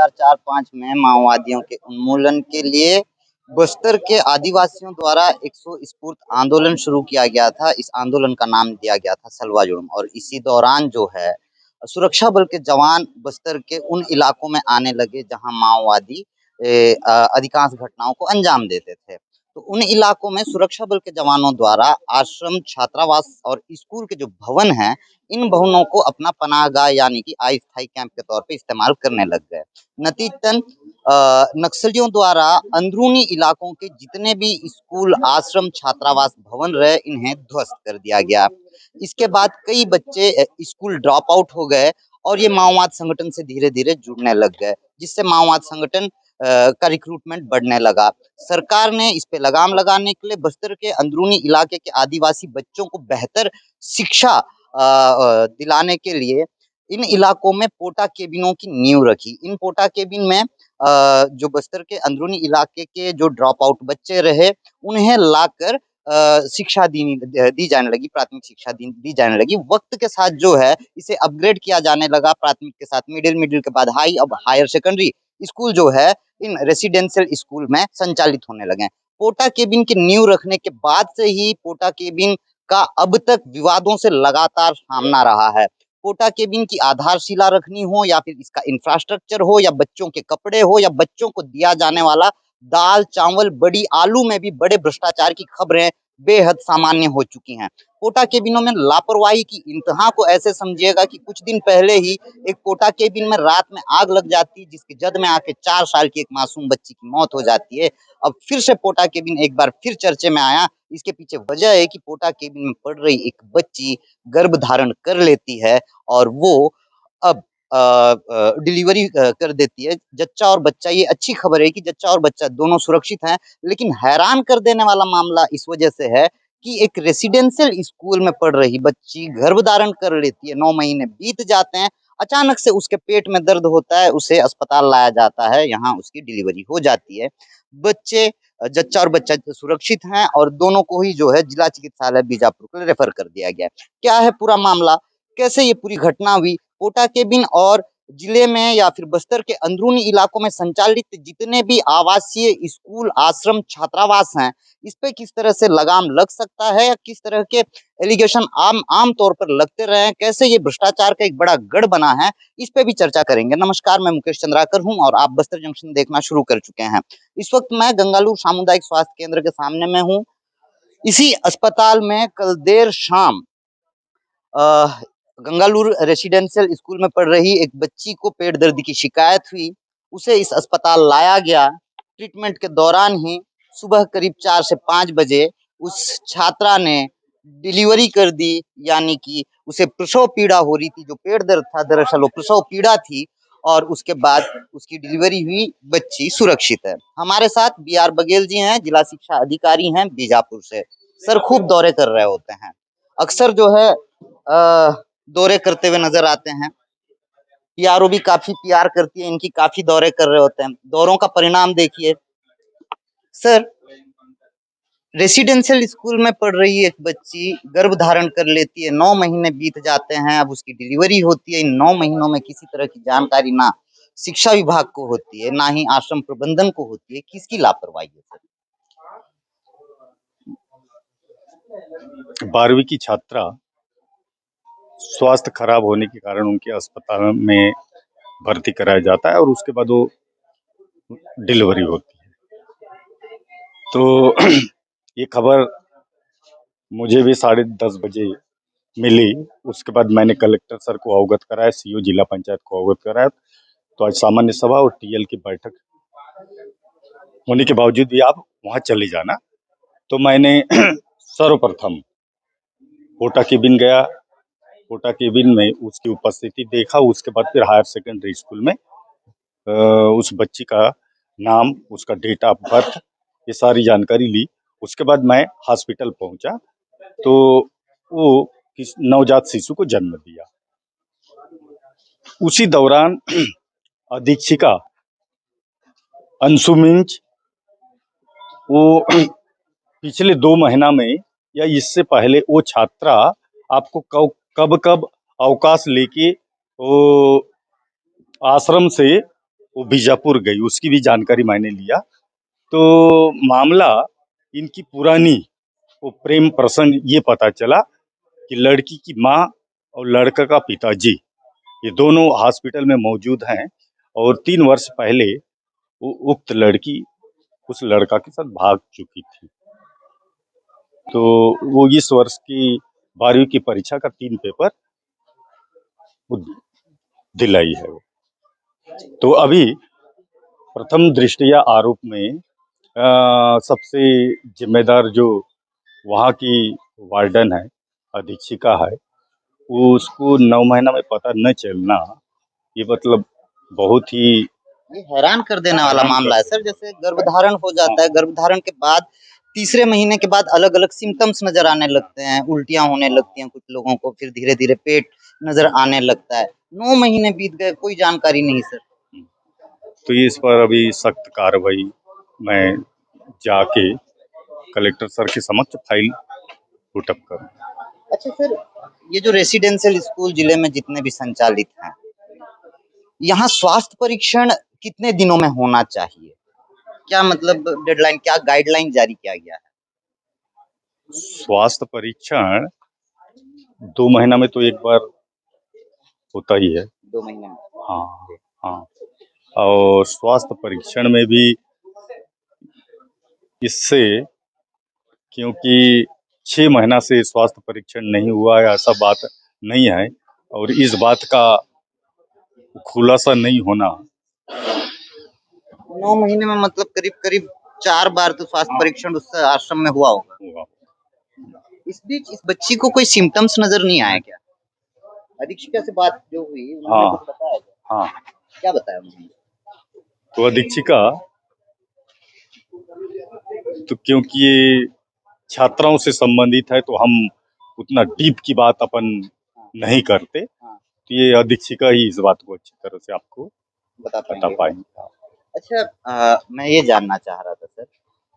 2004-5 में माओवादियों के उन्मूलन के लिए बस्तर के आदिवासियों द्वारा एक स्वस्फूर्त आंदोलन शुरू किया गया था। इस आंदोलन का नाम दिया गया था सलवा जुड़ूम और इसी दौरान जो है सुरक्षा बल के जवान बस्तर के उन इलाकों में आने लगे जहां माओवादी अधिकांश घटनाओं को अंजाम देते थे। तो उन इलाकों में सुरक्षा बल के जवानों द्वारा आश्रम, छात्रावास और स्कूल के जो भवन हैं, इन भवनों को अपना पनाहगाह यानी कि अस्थायी कैंप के तौर पे इस्तेमाल करने लग गए। नतीजतन नक्सलियों द्वारा अंदरूनी इलाकों के जितने भी स्कूल, आश्रम, छात्रावास भवन रहे, इन्हें ध्वस्त कर दिया गया। इसके बाद कई बच्चे स्कूल ड्रॉप आउट हो गए और ये माओवाद संगठन से धीरे-धीरे जुड़ने लग गए, जिससे माओवाद संगठन का रिक्रूटमेंट बढ़ने लगा। सरकार ने इस पे लगाम लगाने के लिए बस्तर के अंदरूनी इलाके के आदिवासी बच्चों को बेहतर शिक्षा दिलाने के लिए इन इलाकों में पोटा केबिनों की नींव रखी। इन पोटा केबिन में जो बस्तर के अंदरूनी इलाके के जो ड्रॉप आउट बच्चे रहे, उन्हें लाकर शिक्षा दी जाने लगी, प्राथमिक शिक्षा दी जाने लगी। वक्त के साथ जो है इसे अपग्रेड किया जाने लगा, प्राथमिक के साथ मिडिल, मिडिल के बाद हाई, अब हायर सेकेंडरी स्कूल जो है इन रेसिडेंशियल स्कूल में संचालित होने लगे। पोटा केबिन की नींव रखने के बाद से ही पोटा केबिन का अब तक विवादों से लगातार सामना रहा है। पोटा केबिन की आधारशिला रखनी हो या फिर इसका इंफ्रास्ट्रक्चर हो या बच्चों के कपड़े हो या बच्चों को दिया जाने वाला दाल, चावल, बड़ी आलू में भी बड़े भ्रष्टाचार की खबरें बेहद सामान्य हो चुकी हैं। पोटा केबिनों में लापरवाही की इंतहा को ऐसे समझिएगा कि कुछ दिन पहले ही एक पोटा केबिन में रात में आग लग जाती, जिसकी जद में आके 4 साल की एक मासूम बच्ची की मौत हो जाती है। अब फिर से पोटा केबिन एक बार फिर चर्चे में आया। इसके पीछे वजह है कि पोटा केबिन में पढ़ रही एक बच्ची गर्भ धारण कर लेती है और वो अब डिलीवरी कर देती है। जच्चा और बच्चा, ये अच्छी खबर है कि जच्चा और बच्चा दोनों सुरक्षित हैं, लेकिन हैरान कर देने वाला मामला इस वजह से है कि एक रेसिडेंशियल स्कूल में पढ़ रही बच्ची गर्भ धारण कर लेती है, 9 महीने बीत जाते हैं, अचानक से उसके पेट में दर्द होता है, उसे अस्पताल लाया जाता है, यहाँ उसकी डिलीवरी हो जाती है। बच्चे जच्चा और बच्चा सुरक्षित हैं और दोनों को ही जो है जिला चिकित्सालय बीजापुर को रेफर कर दिया गया। क्या है पूरा मामला, कैसे ये पूरी घटना हुई? पोटा केबिन और जिले में या फिर बस्तर के अंदरूनी इलाकों में संचालित जितने भी आवासीय स्कूल, आश्रम, छात्रावास हैं, इस पे किस तरह से लगाम लग सकता है या किस तरह के एलिगेशन आम तौर पर लगते रहे हैं, कैसे ये भ्रष्टाचार का एक बड़ा गढ़ बना है, इस पे भी चर्चा करेंगे। नमस्कार, मैं मुकेश चंद्राकर हूँ और आप बस्तर जंक्शन देखना शुरू कर चुके हैं। इस वक्त मैं गंगालूर सामुदायिक स्वास्थ्य केंद्र के सामने में हूँ। इसी अस्पताल में कल देर शाम गंगालूर रेसिडेंशियल स्कूल में पढ़ रही एक बच्ची को पेट दर्द की शिकायत हुई। उसे इस अस्पताल लाया गया। ट्रीटमेंट के दौरान ही सुबह करीब 4 से 5 बजे उस छात्रा ने डिलीवरी कर दी, यानी कि उसे प्रसव पीड़ा हो रही थी, जो पेट दर्द था दरअसल वो प्रसव पीड़ा थी और उसके बाद उसकी डिलीवरी हुई। बच्ची सुरक्षित है। हमारे साथ बी.आर. बघेल जी हैं, जिला शिक्षा अधिकारी हैं बीजापुर से। सर खूब दौरे कर रहे होते हैं, अक्सर जो है दौरे करते हुए नजर आते हैं। पीआरओ भी काफी पीआर करती है, इनकी काफी दौरे कर रहे होते हैं। दौरों का परिणाम देखिए सर। रेसिडेंशियल स्कूल में पढ़ रही एक बच्ची गर्भ धारण कर लेती है, 9 महीने बीत जाते हैं, अब उसकी डिलीवरी होती है। इन 9 महीनों में किसी तरह की जानकारी ना शिक्षा विभाग को होती है, ना ही आश्रम प्रबंधन को होती है। किसकी लापरवाही है सर? 12वीं की छात्रा स्वास्थ्य खराब होने के कारण उनके अस्पताल में भर्ती कराया जाता है और उसके बाद वो डिलीवरी होती है। तो ये खबर मुझे भी 10:30 बजे मिली। उसके बाद मैंने कलेक्टर सर को अवगत कराया, सीओ जिला पंचायत को अवगत कराया। तो आज सामान्य सभा और टीएल की बैठक होने के बावजूद भी आप वहाँ चले जाना। तो मैंने सर्वप्रथम पोटा केबिन गया, पोटा केबिन में उसकी उपस्थिति देखा। उसके बाद फिर हायर सेकेंडरी स्कूल में उस बच्ची का नाम, उसका डेट ऑफ बर्थ, ये सारी जानकारी ली। उसके बाद मैं हॉस्पिटल पहुंचा तो वो नवजात शिशु को जन्म दिया। उसी दौरान अधीक्षिका अंशु मिंज वो पिछले 2 महीना में या इससे पहले वो छात्रा आपको कब कब अवकाश लेके वो आश्रम से वो बीजापुर गई, उसकी भी जानकारी मैंने लिया। तो मामला इनकी पुरानी वो प्रेम प्रसंग ये पता चला कि लड़की की माँ और लड़का का पिताजी ये दोनों हॉस्पिटल में मौजूद हैं और 3 वर्ष पहले वो उक्त लड़की उस लड़का के साथ भाग चुकी थी। तो वो इस वर्ष की 12वीं की परीक्षा का 3 पेपर वो दिलाई है वो। तो अभी प्रथम दृष्टया आरोप में सबसे जिम्मेदार जो वहाँ की वार्डन है, अधीक्षिका है, वो उसको 9 महीना में पता न चलना, ये मतलब बहुत ही ये हैरान कर देने वाला मामला है सर। जैसे गर्भधारण हो जाता है, गर्भधारण के बाद तीसरे महीने के बाद अलग अलग सिम्टम्स नजर आने लगते हैं, उल्टियां होने लगती हैं कुछ लोगों को, फिर धीरे धीरे पेट नजर आने लगता है। 9 महीने बीत गए, कोई जानकारी नहीं सर। तो इस पर अभी सख्त कार्रवाई मैं जाके कलेक्टर सर के समक्ष फाइल पुटअप करूँ। अच्छा सर, ये जो रेसिडेंशियल स्कूल जिले में जितने भी संचालित हैं, यहाँ स्वास्थ्य परीक्षण कितने दिनों में होना चाहिए? क्या मतलब डेडलाइन, क्या गाइडलाइन जारी किया गया है? स्वास्थ्य परीक्षण 2 महीना में तो एक बार होता ही है। 2 महीने में? हाँ हाँ। और स्वास्थ्य परीक्षण में भी इससे, क्योंकि 6 महीना से स्वास्थ्य परीक्षण नहीं हुआ है ऐसा बात नहीं है, और इस बात का खुलासा नहीं होना। 9 महीने में मतलब करीब करीब 4 बार तो स्वास्थ्य परीक्षण उस आश्रम में हुआ होगा। इस बीच इस बच्ची को कोई सिम्टम्स नजर नहीं आया क्या? अधीक्षिका से बात जो हुई, उन्होंने हाँ कुछ बताया क्या? हाँ। क्या बताया उन्होंने? तो अधीक्षिका, तो क्योंकि ये छात्राओं से संबंधित है तो हम उतना डीप की बात अपन नहीं करते, तो ये अधीक्षिका ही इस बात को अच्छी तरह से आपको बता बता पाएंगे? पाएंगे। अच्छा, मैं ये जानना चाह रहा था सर,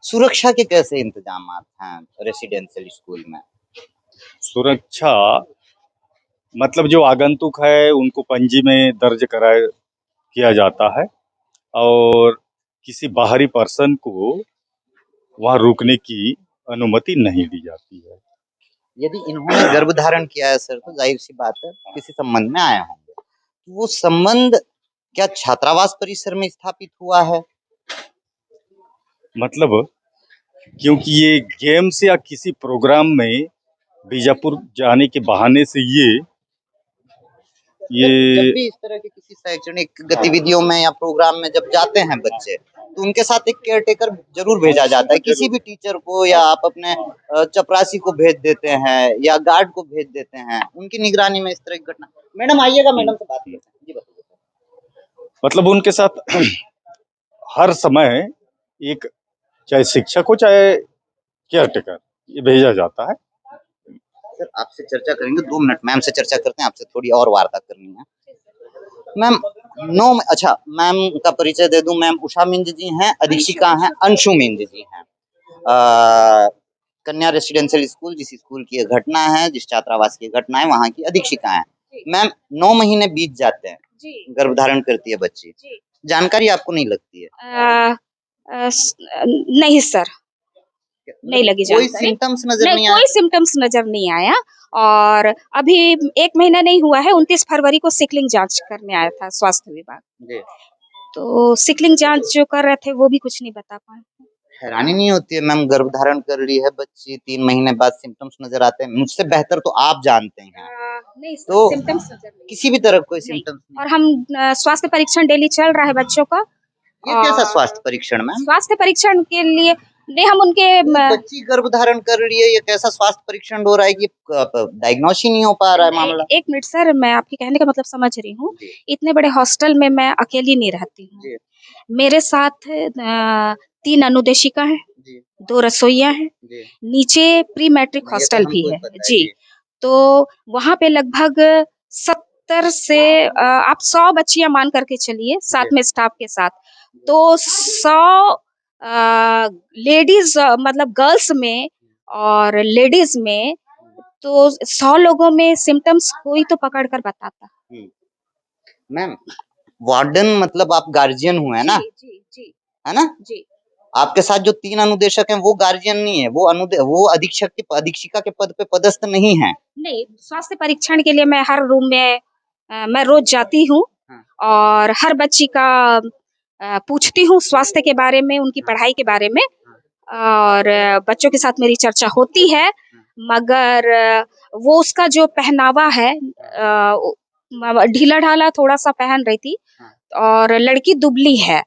सुरक्षा के कैसे इंतजामात हैं रेसिडेंशियल स्कूल में? सुरक्षा मतलब जो आगंतुक है उनको पंजी में दर्ज कराया किया जाता है, और किसी बाहरी पर्सन को वहाँ रुकने की अनुमति नहीं दी जाती है। यदि इन्होंने गर्भधारण किया है सर, तो जाहिर सी बात है किसी संबंध में आए होंगे। तो वो संबंध क्या छात्रावास परिसर में स्थापित हुआ है? मतलब क्योंकि ये गेम्स या किसी प्रोग्राम में बीजापुर जाने के बहाने से जब ये भी इस तरह के किसी शैक्षणिक गतिविधियों में या प्रोग्राम में जब जाते हैं बच्चे, तो उनके साथ एक केयरटेकर जरूर भेजा जाता है। किसी भी टीचर को, या आप अपने चपरासी को भेज देते हैं, या गार्ड को भेज देते हैं, उनकी निगरानी में इस तरह की घटना। मैडम आइएगा, मैडम से बात करते हैं। जी बताइए। मतलब उनके साथ हर समय एक, चाहे शिक्षक हो चाहे केयरटेकर, ये भेजा जाता है। सर आपसे चर्चा करेंगे 2 मिनट, मैम से चर्चा करते हैं, आपसे थोड़ी और वार्ता करनी है। मैम, अच्छा, मैम का परिचय दे दूं। मैम उषा मिंज जी हैं, अधीक्षिका हैं अंशु मिंज जी हैं। कन्या रेसिडेंशियल स्कूल, जिस स्कूल की ये घटना है, जिस छात्रावास की घटना है, वहाँ की अधीक्षिका हैं। मैम 9 महीने बीत जाते हैं, गर्भधारण करती है बच्ची, जानकारी आपको नहीं लगती है? नहीं सर, नहीं लगी कोई जानकारी। सिम्टम्स नजर नहीं, नहीं आया? कोई सिम्टम्स नजर नहीं आया। और अभी 1 महीना नहीं हुआ है, 29 फरवरी को सिकलिंग जांच करने आया था स्वास्थ्य विभाग। जी। तो सिकलिंग जांच जो कर रहे थे वो भी कुछ नहीं बता पाए। हैरानी नहीं होती है मैम, गर्भधारण कर ली है बच्ची, 3 महीने बाद सिम्टम्स नजर आते हैं, मुझसे बेहतर तो आप जानते हैं। नहीं सर, तो सिम्टम्स नजर नहीं। किसी भी तरह कोई नहीं। सिम्टम्स नहीं। और हम स्वास्थ्य परीक्षण डेली चल रहा है बच्चों का। ये कैसा स्वास्थ्य परीक्षण मैम? स्वास्थ्य परीक्षण के लिए नहीं, हम उनके बच्ची गर्भधारण कर रही है, ये कैसा स्वास्थ्य परीक्षण हो रहा है कि डायग्नोस ही नहीं हो पा रहा है मामला? 1 मिनट सर, मैं आपके कहने का मतलब समझ रही हूँ। इतने बड़े हॉस्टल में मैं अकेली नहीं रहती हूँ। मेरे साथ 3 अनुदेशिका हैं, 2 रसोइया हैं, नीचे प्री मैट्रिक हॉस्टल भी है। जी, तो वहाँ पे लगभग 70 से आप 100 बच्चियां मान करके चलिए, साथ में स्टाफ के साथ। तो 100 लेडीज, मतलब गर्ल्स में और लेडीज में, तो 100 लोगों में सिम्टम्स कोई तो पकड़ कर बताता। मैम वार्डन मतलब आप गार्जियन हुए है ना, जी है ना? जी। आपके साथ जो 3 अनुदेशक हैं वो गार्जियन नहीं है, वो अधीक्षिका के पद पे पदस्थ नहीं है। नहीं, स्वास्थ्य परीक्षण के लिए मैं हर रूम में मैं रोज़ जाती हूँ हाँ। और हर बच्ची का पूछती हूँ स्वास्थ्य के बारे में, उनकी पढ़ाई के बारे में और बच्चों के साथ मेरी चर्चा होती है, मगर वो उसका जो पहनावा है ढीला-ढाला थोड़ा-सा पहन रही थी और लड़की दुबली है।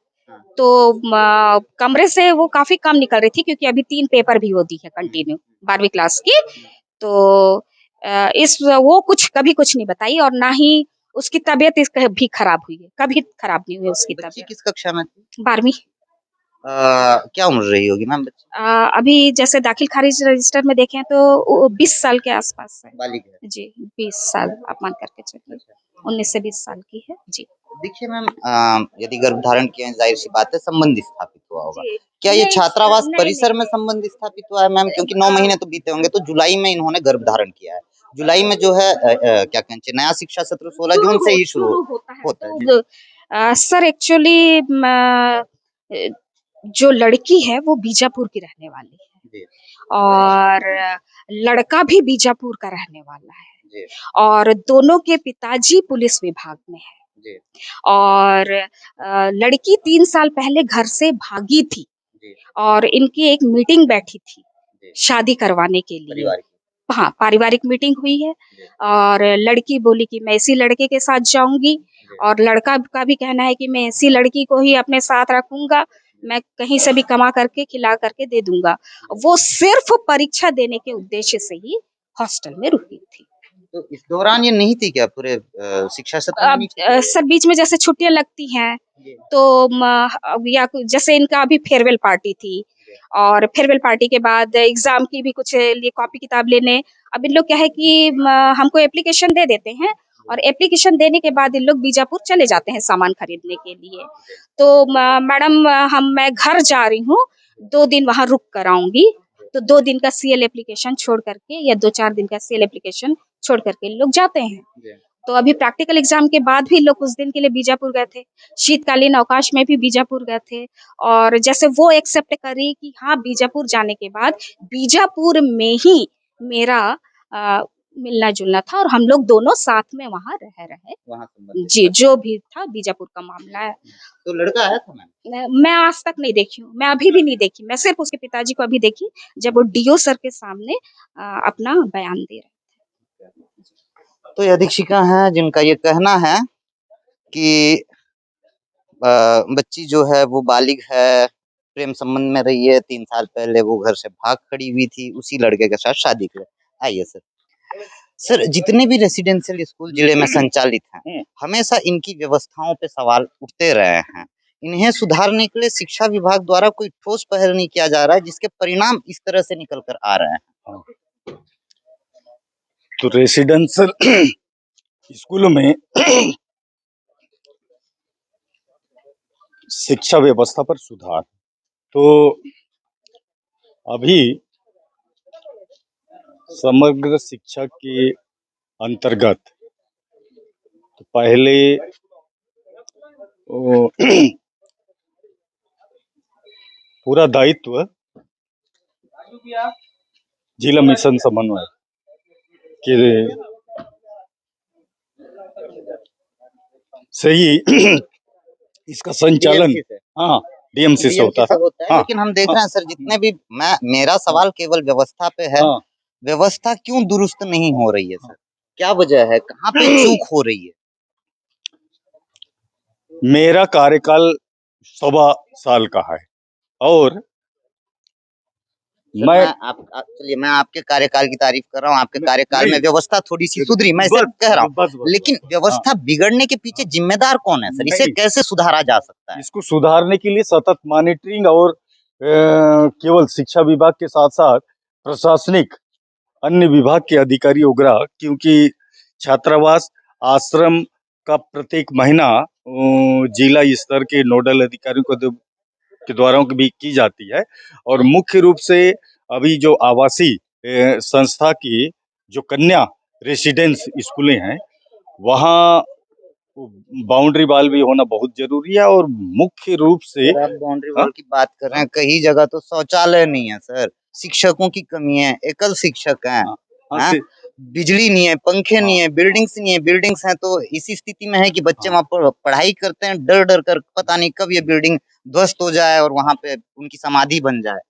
तो कमरे से वो काफ़ी कम निकल रही थी क्योंकि अभी 3 पेपर भी वो दी है कंटिन्यू 12वीं क्लास की। तो वो कुछ कभी कुछ नहीं बताई और ना ही उसकी तबीयत भी खराब हुई है, कभी खराब नहीं हुई उसकी बच्ची तबीयत। किस कक्षा में थी? 12वीं। क्या उम्र रही होगी मैम बच्ची? अभी जैसे दाखिल खारिज रजिस्टर में देखें तो 20 साल के आसपास है। बालिग है। जी, 20 साल आप मान करके चलिए। अच्छा। 19 से 20 साल की है। जी। देखिए मैम, यदि गर्भधारण किए हैं ज़ाहिर-सी बात है संबंध स्थापित हुआ होगा। जी। क्या ये नहीं सर, छात्रावास नहीं, परिसर में नहीं। संबंध स्थापित हुआ है मैम? क्योंकि 9 महीने तो बीते होंगे, तो जुलाई में इन्होंने गर्भधारण किया है। जुलाई में जो है क्या कहते हैं, नया शिक्षा सत्र 16 जून से ही शुरू होता है होता है। जी। तो सर एक्चुअली जो लड़की है वो बीजापुर की रहने वाली है जी, और लड़का भी बीजापुर का रहने वाला है जी, और दोनों के पिताजी पुलिस विभाग में है जी, और लड़की 3 साल पहले घर से भागी थी जी, और इनकी एक मीटिंग बैठी थी जी, शादी करवाने के लिए। परिवार की। हाँ, पारिवारिक मीटिंग हुई है जी, और लड़की बोली कि मैं इसी लड़के के साथ जाऊँगी जी, और लड़का का भी कहना है कि मैं इसी लड़की को ही अपने साथ रखूँगा, मैं कहीं से भी कमा करके, खिला करके दे दूँगा। वो सिर्फ़ परीक्षा देने के उद्देश्य से ही हॉस्टल में रुकी थी। तो इस दौरान ये नहीं थी क्या पूरे शिक्षा सत्र में अब नहीं थी क्या? सर बीच में जैसे छुट्टियाँ लगती हैं, जी, तो अब या जैसे इनका अभी फेयरवेल पार्टी थी जी, और फेयरवेल पार्टी के बाद एग्ज़ाम की भी कुछ लिए कॉपी किताब लेने अब इन लोग क्या है कि हमको एप्लीकेशन दे देते हैं और एप्लीकेशन देने के बाद इन लोग बीजापुर चले जाते हैं सामान खरीदने के लिए। तो मैडम मैं घर जा रही हूँ, 2 दिन वहाँ रुक कर आऊँगी, तो 2 दिन का सीएल एप्लीकेशन छोड़ कर के या 2-4 दिन का सीएल एप्लीकेशन छोड़ कर के लोग जाते हैं। जी। तो अभी प्रैक्टिकल एग्जाम के बाद भी लोग कुछ दिन के लिए बीजापुर गए थे। शीतकालीन अवकाश में भी बीजापुर गए थे और जैसे वो एक्सेप्ट करी कि हाँ, बीजापुर जाने के बाद बीजापुर में ही मेरा अ, मिलना-जुलना था और हम लोग दोनों साथ में वहाँ रह रहे। वहाँ संबंधित जी, था। जो भी था बीजापुर का मामला है। तो लड़का आया था मैम? मैं आज तक नहीं देखी हूँ, मैं अभी भी नहीं देखी। मैं सिर्फ़ उसके पिताजी को अभी देखी जब वो डीओ सर के सामने अपना बयान दे रहे। तो ये अधीक्षिका हैं जिनका ये कहना है कि बच्ची जो है वो बालिग है, प्रेम संबंध में रही है, 3 साल पहले वो घर से भाग खड़ी हुई थी, उसी लड़के के साथ शादी कर आइए सर। सर, जितने भी रेसिडेंशियल स्कूल जिले में संचालित हैं, हमेशा इनकी व्यवस्थाओं पे सवाल उठते रहे हैं। इन्हें सुधारने के लिए शिक्षा विभाग द्वारा कोई ठोस पहल नहीं किया जा रहा है, जिसके परिणाम इस तरह से निकल कर आ रहे हैं। तो रेसिडेंशियल स्कूलों में शिक्षा व्यवस्था पर सुधार। तो अभी समग्र शिक्षा के अंतर्गत तो पहले ओ, पूरा दायित्व जिला मिशन समन्वय के से ही इसका संचालन डीएमसी से। हाँ डीएमसी से होता है। हाँ लेकिन हम देख हाँ रहे हैं सर, जितने भी मेरा सवाल केवल व्यवस्था पे है। हाँ व्यवस्था क्यों दुरुस्त नहीं हो रही है सर? क्या वजह है? कहाँ पे चूक हो रही है? मेरा कार्यकाल 1.25 साल का है और सर, मैं चलिए, मैं आपके कार्यकाल की तारीफ कर रहा हूँ। आपके कार्यकाल में नहीं व्यवस्था थोड़ी सी सुधरी, मैं सिर्फ कह रहा बस हूँ। लेकिन व्यवस्था बिगड़ने के पीछे जिम्मेदार कौन है सर? इसे नहीं कैसे सुधारा जा सकता है? इसको सुधारने के लिए सतत मॉनिटरिंग और केवल शिक्षा विभाग के साथ साथ प्रशासनिक अन्य विभाग के अधिकारी वगैरह, क्योंकि छात्रावास आश्रम का प्रत्येक महीना जिला स्तर के नोडल अधिकारियों के द्वारा भी की जाती है और मुख्य रूप से अभी जो आवासीय संस्था की जो कन्या रेसिडेंस स्कूलें हैं वहाँ बाउंड्री वॉल भी होना बहुत जरूरी है, और मुख्य रूप से सर, आप बाउंड्री हाँ, वॉल की बात कर रहे हैं, कई जगह तो शौचालय नहीं है सर, शिक्षकों की कमी है, एकल शिक्षक हैं, हाँ, हाँ, हैं? बिजली नहीं है, पंखे नहीं हाँ, है, बिल्डिंग्स नहीं है, बिल्डिंग्स हैं तो इसी स्थिति में है कि बच्चे हाँ, वहां पर पढ़ाई करते हैं डर डर कर, पता नहीं कब ये बिल्डिंग ध्वस्त हो जाए और वहां पे उनकी समाधि बन जाए।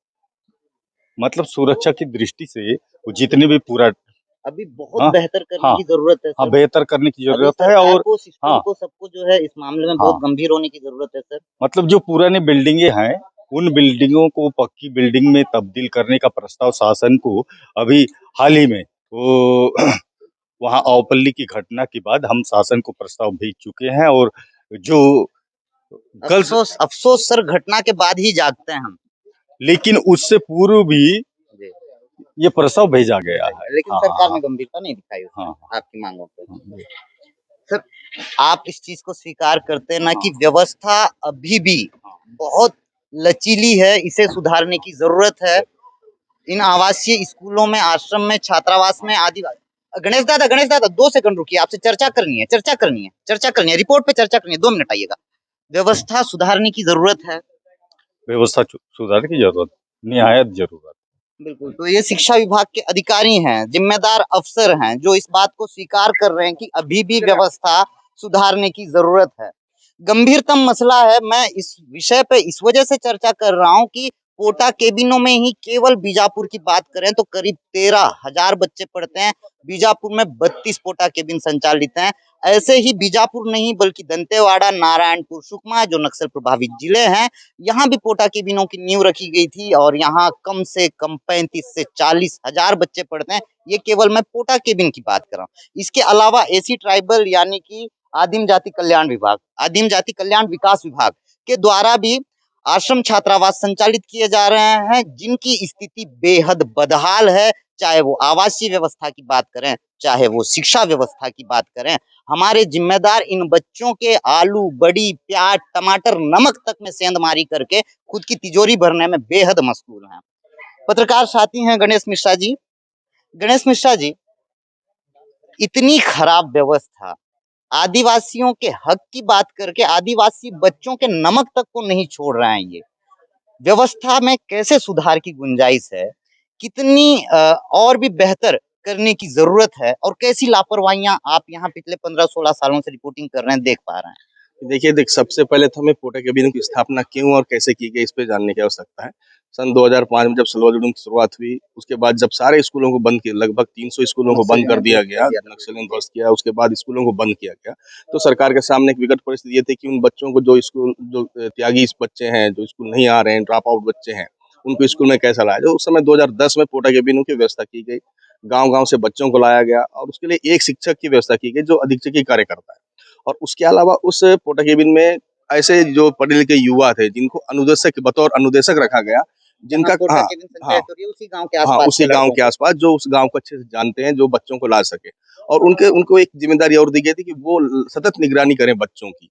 मतलब सुरक्षा की दृष्टि से वो जितने भी पूरा अभी बहुत हाँ, बेहतर करने हाँ, की जरूरत है हाँ, सर। बेहतर करने की अभी जरूरत है, सरकार और को, सिस्टम हाँ, को, सबको जो है इस मामले में बहुत हाँ, गंभीर होने की जरूरत है सर। मतलब जो पुराने बिल्डिंगे हैं, उन बिल्डिंगों को पक्की बिल्डिंग में तब्दील करने का प्रस्ताव शासन को अभी हाल ही में वो वहाँ औपल्ली की घटना के बाद हम शासन को प्रस्ताव भेज चुके हैं, और जो गर्ल्स, अफसोस अफसोस सर, घटना के बाद ही जागते हैं हम। लेकिन उससे पूर्व भी जी, ये प्रस्ताव भेजा गया है। लेकिन हाँ, सरकार ने हाँ, गंभीरता नहीं दिखाई उसमें हाँ, आपकी मांगों पे। हाँ, हाँ, सर, आप इस चीज को स्वीकार करते हैं ना कि हाँ, व्यवस्था अभी भी बहुत लचीली है, इसे सुधारने की जरूरत है। इन आवासीय स्कूलों में, आश्रम में, छात्रावास में, आदिवासी। गणेश दादा 2 सेकंड रुकिए, आपसे चर्चा करनी है, चर्चा करनी है, चर्चा करनी है, रिपोर्ट पे चर्चा करनी है, 2 मिनट आइएगा। व्यवस्था सुधारने की जरूरत है। व्यवस्था सुधार की जरूरत, निहायत जरूरत। बिल्कुल, तो ये शिक्षा विभाग के अधिकारी हैं, जिम्मेदार अफसर हैं, जो इस बात को स्वीकार कर रहे हैं कि अभी भी व्यवस्था सुधारने की जरूरत है। गंभीरतम मसला है, मैं इस विषय पे इस वजह से चर्चा कर रहा हूं कि कोटा केबिनों में ही केवल बीजापुर की बात करें तो करीब 13,000 बच्चे पढ़ते हैं। बीजापुर में 32 कोटा केबिन संचालित हैं। ऐसे ही बीजापुर नहीं बल्कि दंतेवाड़ा, नारायणपुर, सुकमा जो नक्सल प्रभावित जिले हैं, यहाँ भी पोटा केबिनों की नींव रखी गई थी और यहाँ कम से कम 35 से 40,000 बच्चे पढ़ते हैं। ये केवल मैं पोटा केबिन की बात कर रहा हूँ। इसके अलावा एसी ट्राइबल यानी कि आदिम जाति कल्याण विभाग, आदिम जाति कल्याण विकास विभाग के द्वारा भी आश्रम छात्रावास संचालित किए जा रहे हैं, जिनकी स्थिति बेहद बदहाल है। चाहे वो आवासीय व्यवस्था की बात करें, चाहे वो शिक्षा व्यवस्था की बात करें, हमारे जिम्मेदार इन बच्चों के आलू, बड़ी, प्याज, टमाटर, नमक तक में सेंधमारी करके खुद की तिजोरी भरने में बेहद मशगूल हैं। पत्रकार साथी हैं गणेश मिश्रा जी। गणेश मिश्रा जी, इतनी खराब व्यवस्था, आदिवासियों के हक की बात करके आदिवासी बच्चों के नमक तक को नहीं छोड़ रहे हैं। ये व्यवस्था में कैसे सुधार की गुंजाइश है, कितनी और भी बेहतर करने की जरूरत है, और कैसी लापरवाहियां आप यहाँ पिछले 15-16 सालों से रिपोर्टिंग कर रहे हैं, देख पा रहे हैं? देखिए, सबसे पहले तो हमें पोटा केबिनों की स्थापना क्यों और कैसे की गई, इस पे जानने की आवश्यकता है। सन 2005 में जब सलवा जुडूम की शुरुआत हुई, उसके बाद जब सारे स्कूलों को बंद किया, लगभग 300 स्कूलों को बंद कर दिया गया, नक्सलियों ने ध्वस्त किया, उसके बाद स्कूलों को बंद किया गया। तो सरकार के सामने एक विकट परिस्थिति ये थी कि उन बच्चों को जो त्यागी बच्चे हैं, जो स्कूल नहीं आ रहे हैं, ड्रॉप आउट बच्चे हैं, उनको स्कूल में कैसा लाया जाए। उस समय 2010 में पोटा केबिनों की व्यवस्था की गई। गाँव-गाँव से बच्चों को लाया गया और उसके लिए एक शिक्षक की व्यवस्था की गई, जो अधीक्षकीय कार्य करता है। और उसके अलावा उस पोटा केबिन में ऐसे जो पढ़े लिखे युवा थे, जिनको अनुदेशक बतौर अनुदेशक रखा गया, जिनका पोटा हाँ, केबिन हाँ, संचालित हो रही है उसी गांव के हाँ, आसपास उसी के गाँव लड़कों के को। आस-पास जो उस गाँव को अच्छे से जानते हैं, जो बच्चों को ला सके। और उनको एक ज़िम्मेदारी और दी गई थी कि वो सतत निगरानी करें बच्चों की।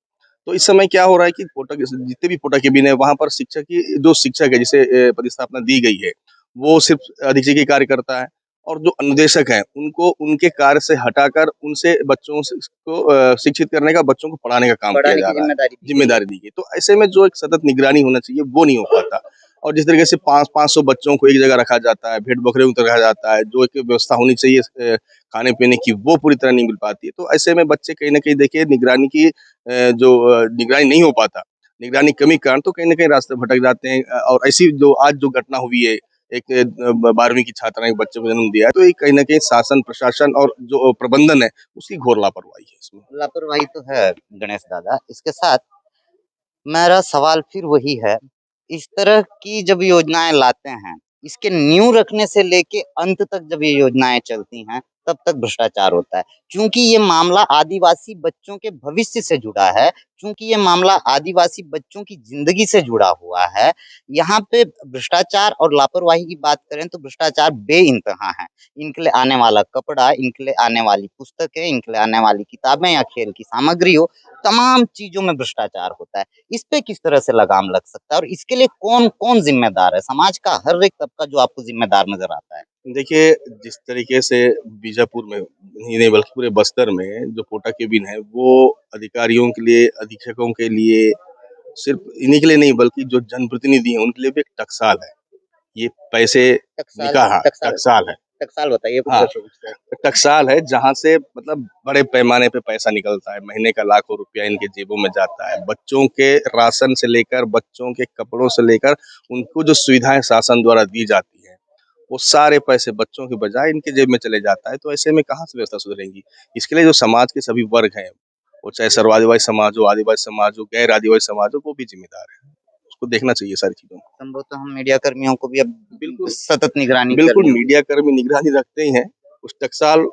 तो इस समय क्या हो रहा है कि जितने भी पोटा केबिन है, वहाँ पर शिक्षक की जो शिक्षक है, जिसे पदस्थापना दी गई है, वो सिर्फ़ अधीक्षकीय कार्य करता है, और जो अनुदेशक हैं, उनको उनके कार्य से हटाकर उनसे बच्चों से को शिक्षित करने का, बच्चों को पढ़ाने का काम किया बढ़ाने जा की रहा है, जिम्मेदारी दी गई है। ज़िम्मेदारी दी गई। तो ऐसे में जो एक सतत निगरानी होना चाहिए, वो नहीं हो पाता। और जिस तरीके से 500 बच्चों को एक जगह रखा जाता है, भेड़-बकरियों की तरह रखा जाता है, जो एक व्यवस्था होनी चाहिए खाने-पीने की, वो पूरी तरह नहीं मिल पाती है। तो ऐसे में बच्चे कहीं न कहीं देखिए निगरानी की निगरानी नहीं हो पाता। निगरानी कमी के कारण तो कहीं न कहीं रास्ते भटक जाते हैं। और ऐसी जो आज जो घटना हुई है, एक 12वीं की छात्रा ने एक बच्चे को जन्म दिया है, तो ये कहीं न कहीं शासन, प्रशासन और जो प्रबंधन है, उसकी घोर लापरवाही है इसमें। लापरवाही तो है गणेश दादा। इसके साथ मेरा सवाल फिर वही है, इस तरह की जब योजनाएं लाते हैं, इसके नींव रखने से लेके अंत तक जब ये योजनाएं चलती हैं, तब तक भ्रष्टाचार होता है। चूंकि ये मामला आदिवासी बच्चों के भविष्य से जुड़ा है, चूंकि ये मामला आदिवासी बच्चों की जिंदगी से जुड़ा हुआ है, यहाँ पे भ्रष्टाचार और लापरवाही की बात करें तो भ्रष्टाचार बेइंतहा है। इनके लिए आने वाला कपड़ा, इनके लिए आने वाली पुस्तकें, इनके लिए आने वाली किताबें या खेल की सामग्री हो, तमाम चीजों में भ्रष्टाचार होता है। इस पे किस तरह से लगाम लग सकता है और इसके लिए कौन कौन जिम्मेदार है? समाज का हर एक तबका जो आपको जिम्मेदार नजर आता है। देखिए, जिस तरीके से बीजापुर में ही नहीं बल्कि पूरे बस्तर में जो पोटा केबिन है, वो अधिकारियों के लिए, अधीक्षकों के लिए, सिर्फ़ इन्हीं के लिए नहीं बल्कि जो जनप्रतिनिधि हैं, उनके लिए भी एक टकसाल है। ये पैसे टकसाल निकाह टकसाल टकसाल है। टकसाल बताइए हाँ, पूरा शुरू से। टकसाल है जहाँ से मतलब बड़े पैमाने पे पैसा निकलता है, महीने का लाखों रुपया इनके जेबों में जाता है। बच्चों के राशन से लेकर, बच्चों के कपड़ों से लेकर, उनको जो सुविधाएँ शासन द्वारा दी जाती हैं, वो सारे पैसे बच्चों के बजाय इनके जेब में चले जाता है, तो ऐसे में कहाँ से व्यवस्था सुधरेगी? इसके लिए जो समाज के सभी वर्ग हैं, वो चाहे सर्वादिवासी समाज हो, आदिवासी समाज हो, गैर आदिवासी समाज हो, वो भी ज़िम्मेदार है। उसको देखना चाहिए सारी चीज़ों को। संभवतः हम मीडिया कर्मियों को भी अब बिल्कुल, सतत निगरानी बिल्कुल करनी होगी। मीडिया कर्मी निगरानी रखते ही हैं। उस टकसाल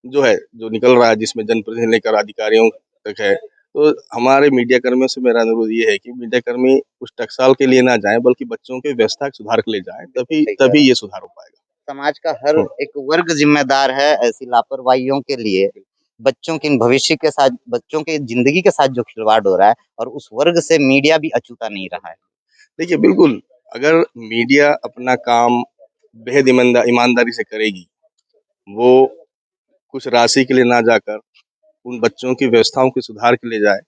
जो है, जो निकल रहा है जिसमें जनप्रतिनिधि लेकर अधिकारियों तक है, तो हमारे मीडिया कर्मियों से मेरा अनुरोध ये है कि मीडिया कर्मी उस टकसाल के लिए ना जाएँ बल्कि बच्चों के व्यवस्था के सुधार के लिए जाएँ, तभी सही कह रहे तभी हैं। ये सुधार हो पाएगा। समाज का हर हुँ, एक वर्ग जिम्मेदार है ऐसी लापरवाहियों के लिए। बच्चों के भविष्य के साथ, बच्चों के ज़िंदगी के साथ जो खिलवाड़ हो रहा है और उस वर्ग से मीडिया भी अछूता नहीं रहा है। देखिए बिल्कुल, अगर मीडिया अपना काम बेहद ईमानदारी से करेगी, वो कुछ राशि के लिए ना जाकर उन बच्चों की व्यवस्थाओं के सुधार के लिए जाए,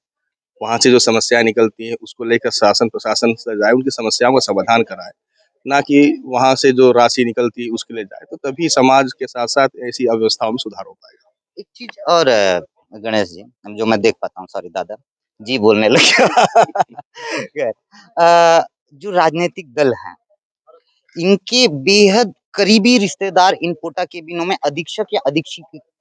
वहाँ से जो समस्याएँ निकलती हैं, उसको लेकर शासन प्रशासन से जाए, उनकी समस्याओं का समाधान कराए, ना कि वहाँ से जो राशि निकलती है उसके लिए जाए, तो तभी समाज के साथ-साथ ऐसी अव्यवस्थाओं में सुधार हो पाएगा। एक चीज़ और गणेश जी, जो मैं देख पाता हूँ, सॉरी दादा, जी बोलने लग गया। खैर, जो राजनीतिक दल हैं, इनके बेहद करीबी रिश्तेदार इन पोटा केबिनों में अधीक्षक या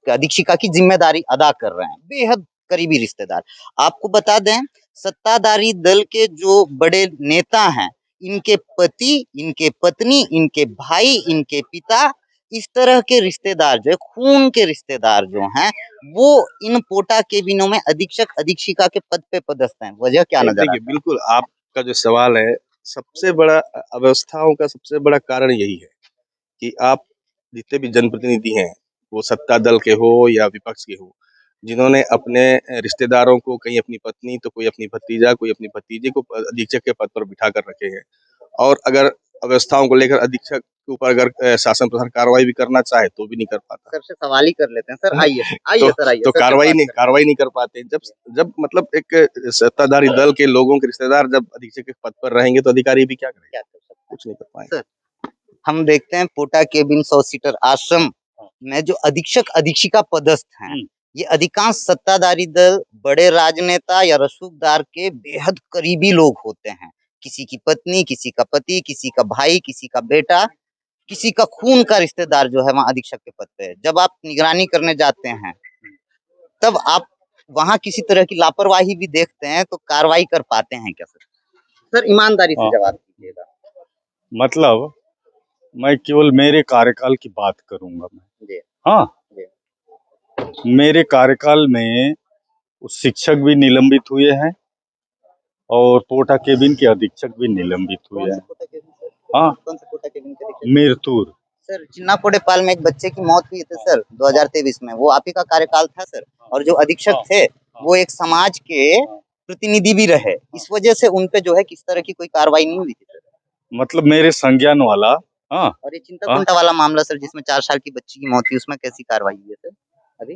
अधीक्षिका की ज़िम्मेदारी अदा कर रहे हैं, बेहद करीबी रिश्तेदार। आपको बता दें, सत्ताधारी दल के जो बड़े नेता हैं, इनके पति, इनके पत्नी, इनके भाई, इनके पिता, इस तरह के रिश्तेदार जो है, खून के रिश्तेदार जो हैं, वो इन पोटा केबिनों में अधीक्षक, अधीक्षिका के पद पे पदस्थ हैं। वजह क्या नहीं नज़र देखिए, आता है? बिल्कुल आपका जो सवाल है, सबसे बड़ा अव्यवस्थाओं का सबसे बड़ा कारण यही है कि आप जितने भी जनप्रतिनिधि हैं, वो सत्ता दल के हो या विपक्ष के हो, जिन्होंने अपने रिश्तेदारों को कहीं अपनी पत्नी, तो कोई अपनी भतीजा, कोई अपनी भतीजे को अधीक्षक के पद पर बिठा कर रखे हैं। और अगर अव्यवस्थाओं को लेकर अधीक्षक के ऊपर अगर शासन प्रशासन कार्रवाई भी करना चाहे, तो भी नहीं कर पाता। सर से सवाल ही कर लेते हैं। सर आइए, तो आइए सर आइए, तो सर से बात करते हैं। कार्रवाई नहीं कर पाते। जब जब मतलब एक सत्ताधारी दल के लोगों के रिश्तेदार जब अधीक्षक के पद पर रहेंगे, तो अधिकारी भी क्या करेंगे? क्या कर सकते कुछ नहीं कर पाएँगे। हैं? सर, हम देखते हैं पोटा केबिन 100 सीटर आश्रम में जो अधीक्षक अधीक्षिका पदस्थ हैं, ये अधिकांश सत्ताधारी दल, बड़े राजनेता या रसूखदार के बेहद करीबी लोग होते हैं। किसी की पत्नी, किसी का पति, किसी का भाई, किसी का बेटा, किसी का खून का रिश्तेदार जो है वहाँ अधीक्षक के पद पे है। जब आप निगरानी करने जाते हैं, तब आप वहाँ किसी तरह की लापरवाही भी देखते हैं, तो कार्रवाई कर पाते हैं क्या सर? सर ईमानदारी से हाँ, जवाब दीजिएगा। मतलब मैं केवल मेरे कार्यकाल की बात करूंगा मैं। जी, हाँ, जी। मेरे कार्यकाल में उस शिक्षक भी निलंबित हुए हैं और पोटा केबिन के अधीक्षक भी निलंबित हुए कौन से हैं। Porta cabin sir? हाँ, कौन से पोटा केबिन के अधीक्षक? मिरतुर। सर चिन्नापोड़ेपाल में एक बच्चे की मौत हुई थी सर 2023 में, वो आप ही का कार्यकाल था सर। और जो अधीक्षक थे, वो एक समाज के प्रतिनिधि भी रहे। इस वजह से उन पे जो है किस तरह की कोई कार्रवाई नहीं हुई थी सर। मतलब मेरे संज्ञान वाला। हाँ, और ये हाँ, चिंताकुंटा वाला मामला सर, जिसमें 4 साल की बच्ची की मौत हुई, उसमें कैसी कार्रवाई हुई है सर अभी?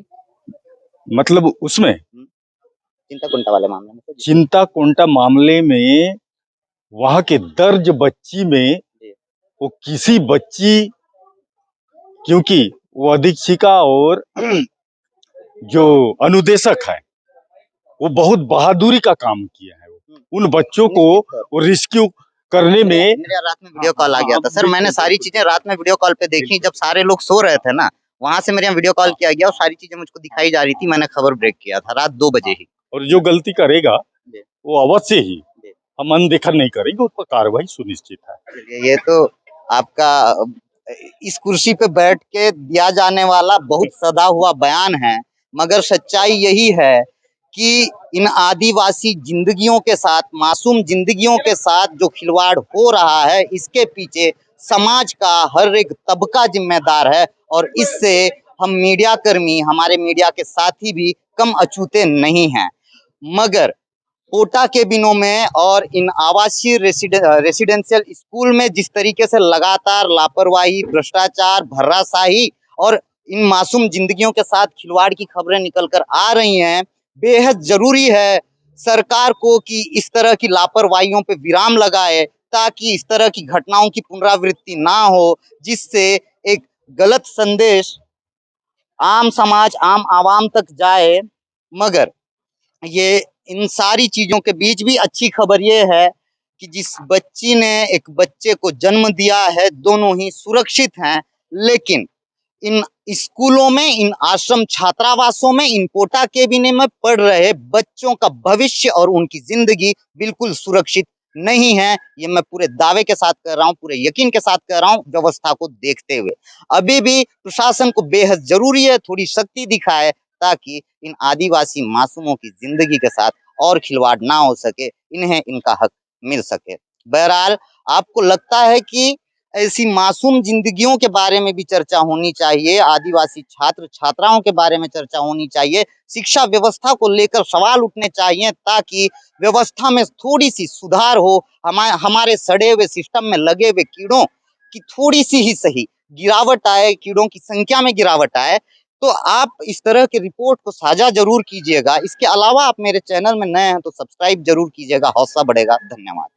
मतलब उसमें चिंताकुंटा वाले मामले में सर? चिंताकोंटा मामले में वहां के दर्ज बच्ची में जी। वो किसी बच्ची, क्योंकि वो अधीक्षिका और जो अनुदेशक है, वो बहुत बहादुरी का काम किया है। उन बच्चों को वो रेस्क्यू करने में मेरे रात में वीडियो कॉल आ गया था सर। मैंने सारी चीजें रात में वीडियो कॉल पे देखी, जब सारे लोग सो रहे थे ना, वहां से मेरे यहाँ वीडियो कॉल किया गया और सारी चीजें मुझको दिखाई जा रही थी। मैंने खबर ब्रेक किया था रात 2 बजे ही। और जो गलती करेगा जी, वो अवश्य ही जी। हम अनदेखा नहीं करेंगे, उस पर कार्रवाई सुनिश्चित है। चलिए, ये तो आपका इस कुर्सी पे बैठ के दिया जाने वाला बहुत सदा हुआ बयान है, मगर सच्चाई यही है कि इन आदिवासी जिंदगियों के साथ, मासूम जिंदगियों के साथ जो खिलवाड़ हो रहा है, इसके पीछे समाज का हर एक तबका जिम्मेदार है। और इससे हम मीडिया कर्मी, हमारे मीडिया के साथी भी कम अछूते नहीं हैं। मगर कोटा केबिनों में और इन आवासीय रेसिडेंशियल स्कूल में जिस तरीके से लगातार लापरवाही, भ्रष्टाचार, भर्राशाही और इन मासूम जिंदगियों के साथ खिलवाड़ की खबरें निकल कर आ रही हैं, बेहद जरूरी है सरकार को कि इस तरह की लापरवाहियों पे विराम लगाए, ताकि इस तरह की घटनाओं की पुनरावृत्ति ना हो, जिससे एक गलत संदेश आम समाज, आम आवाम तक जाए। मगर ये इन सारी चीजों के बीच भी अच्छी खबर ये है कि जिस बच्ची ने एक बच्चे को जन्म दिया है, दोनों ही सुरक्षित हैं। लेकिन इन स्कूलों में, इन आश्रम छात्रावासों में, इन कोटा केबिने में पढ़ रहे बच्चों का भविष्य और उनकी जिंदगी बिल्कुल सुरक्षित नहीं है। ये मैं पूरे दावे के साथ कह रहा हूँ, पूरे यकीन के साथ कह रहा हूँ, व्यवस्था को देखते हुए। अभी भी प्रशासन को बेहद जरूरी है थोड़ी शक्ति दिखाए, ताकि इन आदिवासी मासूमों की जिंदगी के साथ और खिलवाड़ ना हो सके, इन्हें इनका हक मिल सके। बहरहाल, आपको लगता है कि ऐसी मासूम जिंदगियों के बारे में भी चर्चा होनी चाहिए, आदिवासी छात्र छात्राओं के बारे में चर्चा होनी चाहिए, शिक्षा व्यवस्था को लेकर सवाल उठने चाहिए, ताकि व्यवस्था में थोड़ी सी सुधार हो, हमारे सड़े हुए सिस्टम में लगे हुए कीड़ों की थोड़ी सी ही सही गिरावट आए, कीड़ों की संख्या में गिरावट आए। तो आप इस तरह के रिपोर्ट को साझा जरूर कीजिएगा। इसके अलावा आप मेरे चैनल में नए हैं तो सब्सक्राइब जरूर कीजिएगा, हौसला बढ़ेगा। धन्यवाद।